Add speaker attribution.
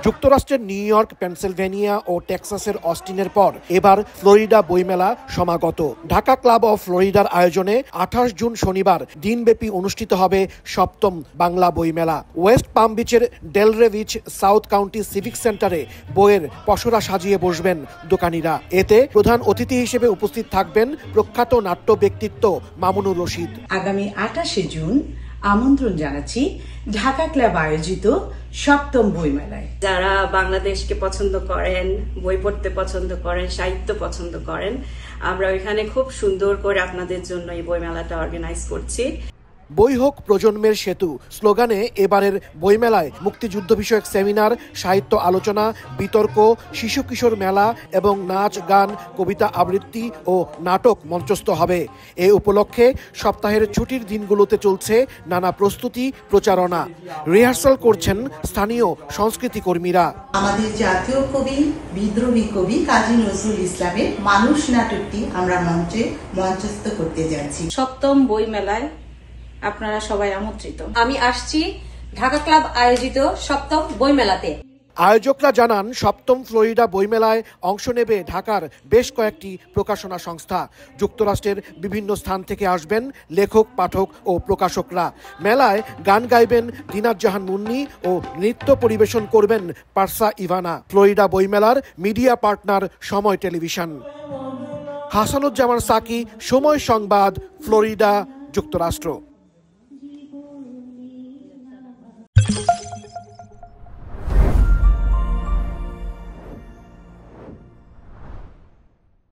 Speaker 1: যুক্তরাষ্ট্রের new York, Pennsylvania ও টেক্সাসের অস্টিনের পর এবার ফ্লোরিডা বইমেলা সমাগত। ঢাকা ক্লাব অফ ফ্লোরিডার আয়োজনে 28 জুন শনিবার দিনব্যাপী অনুষ্ঠিত হবে 7ম বাংলা বইমেলা। ওয়েস্ট পাম বিচের ডেলরে বিচ সাউথ কাউন্টি সিভিক সেন্টারে বইয়ের পসরা সাজিয়ে বসবেন দোকানিরা। এতে প্রধান অতিথি হিসেবে উপস্থিত থাকবেন প্রখ্যাত নাট্য ব্যক্তিত্ব মামুনুর রশিদ।
Speaker 2: আগামী 28 জুন আমন্ত্রণ জানাচ্ছি ঢাকা ক্লাব আয়োজিত 7ম বইমেলায়।
Speaker 3: যারা বাংলাদেশকে পছন্দ করেন, বই পড়তে পছন্দ করেন, সাহিত্য পছন্দ করেন, আমরা এখানে খুব সুন্দর করে আপনাদের জন্য এই বইমেলাটা অর্গানাইজ করছি।
Speaker 1: বই হোক প্রজন্মের সেতু স্লোগানে এবারের বইমেলায় মুক্তিযুদ্ধ বিষয়ক সেমিনার, সাহিত্য আলোচনা, বিতর্ক, শিশু কিশোর মেলা এবং নাচ, গান, কবিতা আবৃত্তি ও নাটক মঞ্চস্থ হবে। এ উপলক্ষে সপ্তাহের ছুটির দিনগুলোতে চলছে নানা প্রস্তুতি, প্রচারণা। রিহার্সাল করছেন স্থানীয় সংস্কৃতি কর্মীরা।
Speaker 4: আমাদের জাতীয় কবি, বিদ্রোহী কবি কাজী নজরুল ইসলামের মানুষ নাটকটি আমরা মঞ্চস্থ করতে যাচ্ছি।
Speaker 3: 7ম বইমেলায় আপনারা সবাই আমন্ত্রিত।
Speaker 5: আমি আসছি ঢাকা ক্লাব আয়োজিত 7ম বইমেলাতে।
Speaker 1: আয়োজকরা জানান 7ম ফ্লোরিডা বইমেলায় অংশ নেবে ঢাকার বেশ কয়েকটি প্রকাশনা সংস্থা। যুক্তরাষ্ট্রের বিভিন্ন স্থান থেকে আসবেন লেখক, পাঠক ও প্রকাশকরা। মেলায় গান গাইবেন দিনাত জাহান মুন্নি ও নৃত্য পরিবেশন করবেন পারসা ইভানা। ফ্লোরিডা বইমেলার মিডিয়া পার্টনার সময় টেলিভিশন। হাসানুজ্জামান সাকি, সময় সংবাদ, ফ্লোরিডা, যুক্তরাষ্ট্র।